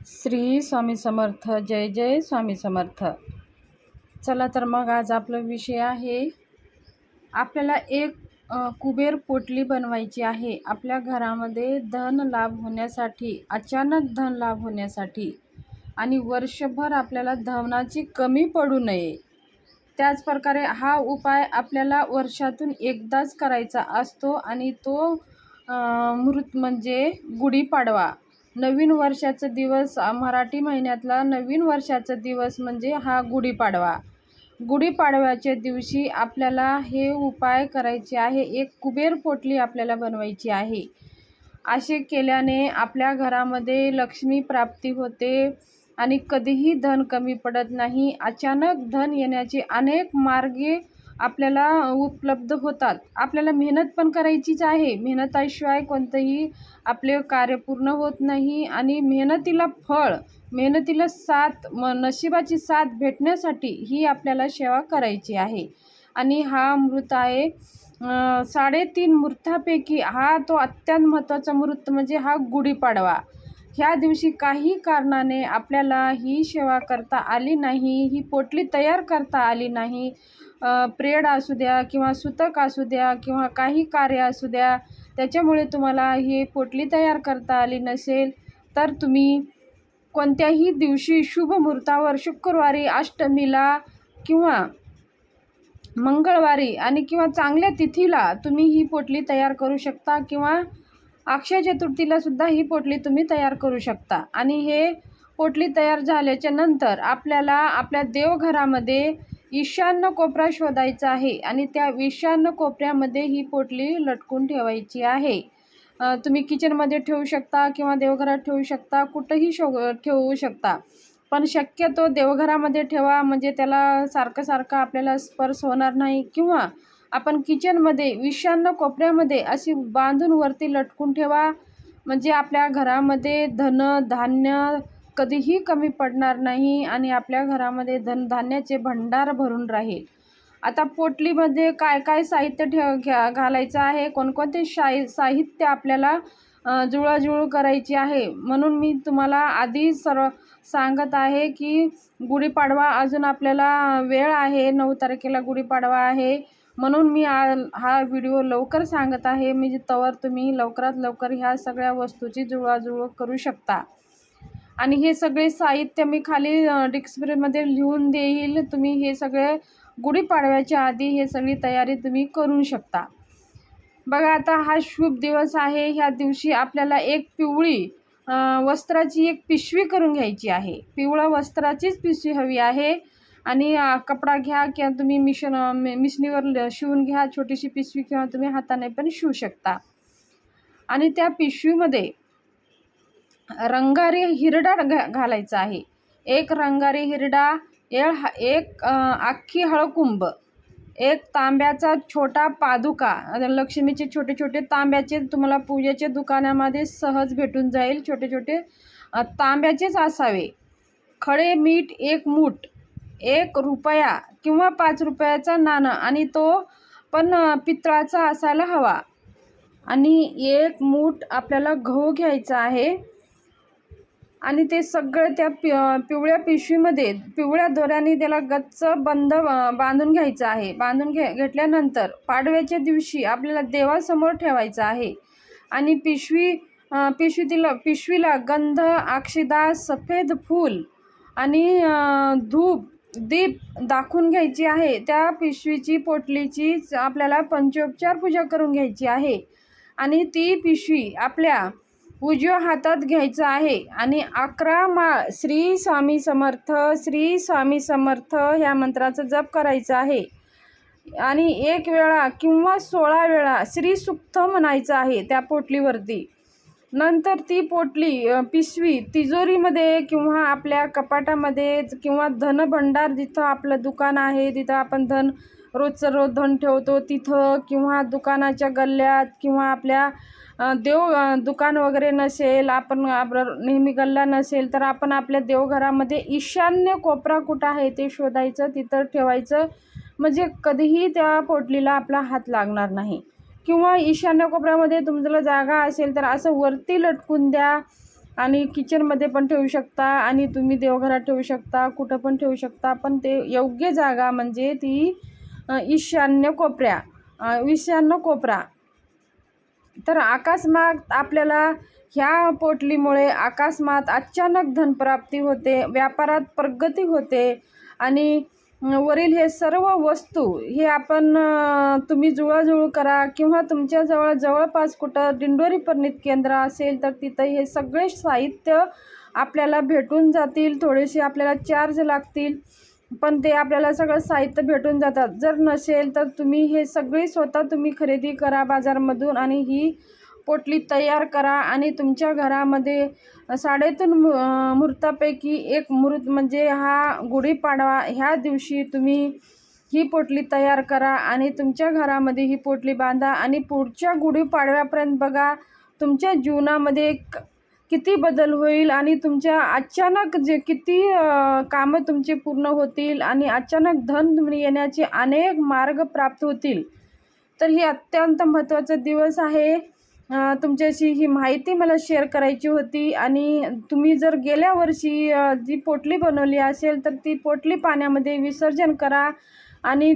श्री स्वामी समर्थ. जय जय स्वामी समर्थ. चला तर मग आज आपला विषय आहे, आपल्याला एक कुबेर पोटली बनवायची आहे. आपल्या घरामध्ये धन लाभ होण्यासाठी, अचानक धन लाभ होण्यासाठी आणि वर्षभर आपल्याला धनाची कमी पडू नये. त्याचप्रकारे हा उपाय आपल्याला वर्षातून एकदाच करायचा असतो आणि तो मुहूर्त म्हणजे गुढीपाडवा. नवीन वर्षाचा दिवस, मराठी महिन्यातला नवीन वर्षाचा दिवस म्हणजे हा गुढीपाडवा. गुढीपाडव्याच्या दिवशी आपल्याला हे उपाय करायचे आहे. एक कुबेर पोटली आपल्याला बनवायची आहे. असे केल्याने आपल्या घरामध्ये लक्ष्मी प्राप्ती होते आणि कधीही धन कमी पडत नाही. अचानक धन येण्याचे अनेक मार्गे आपल्याला उपलब्ध होतात. आपल्याला मेहनत पण करायचीच आहे. मेहनतीशिवाय कोणतंही आपले कार्य पूर्ण होत नाही आणि मेहनतीला फळ, मेहनतीला साथ, नशिबाची साथ भेटण्यासाठी ही आपल्याला सेवा करायची आहे. आणि हा मुहूर्त आहे 3.5 मुहूर्तापैकी हा तो अत्यंत महत्त्वाचा मुहूर्त म्हणजे हा गुढीपाडवा. ह्या दिवशी काही कारणाने आपल्याला ही सेवा करता आली नाही, ही पोटली तयार करता आली नाही, प्रेड असू द्या किंवा सुतक असू द्या किंवा काही कार्य असू द्या, त्याच्यामुळे तुम्हाला ही पोटली तयार करता आली नसेल, तर तुम्ही कोणत्याही दिवशी शुभ मुहूर्तावर, शुक्रवारी, अष्टमीला किंवा मंगळवारी आणि किंवा चांगल्या तिथीला तुम्ही ही पोटली तयार करू शकता किंवा अक्षय चतुर्थीला सुद्धा ही पोटली तुम्ही तयार करू शकता. आणि हे पोटली तयार झाल्याच्या नंतर आपल्याला आपल्या देवघरामध्ये ईशान्य कोपरा शोधायचा आहे आणि त्या ईशान्य कोपऱ्यामध्ये ही पोटली लटकून ठेवायची आहे. तुम्ही किचनमध्ये ठेवू शकता किंवा देवघरात ठेवू शकता, कुठंही ठेवू शकता, पण शक्यतो देवघरामध्ये ठेवा, म्हणजे त्याला सारखं सारखं आपल्याला स्पर्श होणार नाही. किंवा आपण किचनमध्ये ईशान्य कोपऱ्यामध्ये अशी बांधून वरती लटकून ठेवा, म्हणजे आपल्या घरामध्ये धन धान्य कधीही कमी पडणार नाही आणि आपल्या घरामध्ये धनधान्याचे भंडार भरून राहील. आता पोटलीमध्ये काय काय साहित्य घालायचं आहे, कोणकोणते साहित्य आपल्याला जुळवाजुळव करायची आहे, म्हणून मी तुम्हाला आधी सर्व सांगत आहे की गुढीपाडवा अजून आपल्याला वेळ आहे. 9 तारखेला गुढीपाडवा आहे, म्हणून मी हा व्हिडिओ लवकर सांगत आहे, म्हणजे तवर तुम्ही लवकरात लवकर ह्या सगळ्या वस्तूची जुळवाजुळव करू शकता. आणि हे सगळे साहित्य मी खाली डिस्क्रिप्शनमध्ये लिहून देईल. तुम्ही हे सगळे गुढीपाडव्याच्या आधी हे सगळी तयारी तुम्ही करू शकता. बघा, आता हा शुभ दिवस आहे. ह्या दिवशी आपल्याला एक पिवळी वस्त्राची एक पिशवी करून घ्यायची आहे. पिवळ्या वस्त्राचीच पिशवी हवी आहे आणि कपडा घ्या किंवा तुम्ही मिशनीवर शिवून घ्या, छोटीशी पिशवी, किंवा तुम्ही हाताने पण शिवू शकता. आणि त्या पिशवीमध्ये रंगारी हिरडा घालायचा आहे. एक रंगारी हिरडा, एक अख्खी हळकुंभ, एक तांब्याचा छोटा पादुका. लक्ष्मीचे छोटे छोटे तांब्याचे तुम्हाला पूजेच्या दुकानामध्ये सहज भेटून जाईल. छोटे छोटे तांब्याचेच असावे. खडे मीठ 1 मूठ, 1 रुपया किंवा 5 रुपयाचा नाणं, आणि तो पण पितळाचा असायला हवा. आणि 1 मूठ आपल्याला गहू घ्यायचा आहे आणि ते सगळं त्या पिवळ्या पिशवीमध्ये पिवळ्या दोऱ्याने त्याला गच्च बांधून घ्यायचं आहे. बांधून घेतल्यानंतर पाडव्याच्या दिवशी आपल्याला देवासमोर ठेवायचं आहे. आणि पिशवीला गंध, अक्षदा, सफेद फूल आणि धूप दीप दाखवून घ्यायची आहे. त्या पिशवीची, पोटलीची आपल्याला पंचोपचार पूजा करून घ्यायची आहे. आणि ती पिशवी आपल्या उजव्या हातात घ्यायचं आहे आणि 11 माळ श्री स्वामी समर्थ, श्री स्वामी समर्थ ह्या मंत्राचा जप करायचा आहे. आणि 1 वेळा किंवा 16 वेळा श्री सुक्त म्हणायचं आहे त्या पोटलीवरती. नंतर ती पोटली पिशवी तिजोरीमध्ये किंवा आपल्या कपाटामध्ये किंवा धनभंडार, जिथं आपलं दुकान आहे, जिथं आपण रोजचं रोज धन ठेवतो तिथं, किंवा दुकानाच्या गल्ल्यात, किंवा आपल्या दुकान वगैरे नसेल, आपण नेहमी गल्ला नसेल, तर आपण आपल्या देवघरामध्ये ईशान्य कोपरा कुठं आहे ते शोधायचं, तिथं ठेवायचं, म्हणजे कधीही त्या पोटलीला आपला हात लागणार नाही. किंवा ईशान्य कोपऱ्यामध्ये तुमच्याला जागा असेल तर असं वरती लटकून द्या आणि किचनमध्ये पण ठेवू शकता आणि तुम्ही देवघरात ठेवू शकता, कुठं पण ठेवू शकता. पण ते योग्य जागा म्हणजे ती ईशान्य कोपरा. तर अकस्मात आपल्याला ह्या पोटलीमुळे अकस्मात अचानक धनप्राप्ती होते, व्यापारात प्रगती होते आणि वरील हे सर्व वस्तू हे आपण तुम्ही जुळवाजुळव करा किंवा तुमच्या जवळपास कुठं दिंडोरी परिणित केंद्र असेल तर तिथं हे सगळे साहित्य आपल्याला भेटून जातील. थोडेसे आपल्याला चार्ज लागतील, पण ते आपल्याला सगळं साहित्य भेटून जातात. जर नसेल तर तुम्ही हे सगळे स्वतः तुम्ही खरेदी करा बाजारमधून आणि ही पोटली तयार करा आणि तुमच्या घरामध्ये 3.5 मुहूर्तापैकी एक मुहूर्त म्हणजे हा गुढीपाडवा, ह्या दिवशी तुम्ही ही पोटली तयार करा आणि तुमच्या घरामध्ये ही पोटली बांधा आणि पुढच्या गुढीपाडव्यापर्यंत बघा तुमच्या जीवनामध्ये किती बदल होईल आणि तुमच्या अचानक जे किती कामं तुमची पूर्ण होतील आणि अचानक धन येण्याचे अनेक मार्ग प्राप्त होतील. तर ही अत्यंत महत्त्वाचा दिवस आहे. तुमच्याशी ही माहिती मला शेअर करायची होती आणि तुम्ही जर गेल्या वर्षी जी पोटली बनवली असेल तर ती पोटली पाण्यामध्ये विसर्जन करा आणि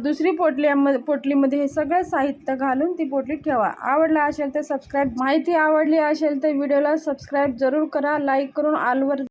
दुसरी पोटलीमध्ये हे सगळं साहित्य घालून ती पोटली ठेवा. आवडला असेल तर माहिती आवडली असेल तर व्हिडिओला सबस्क्राईब जरूर करा, लाईक करून ऑलवर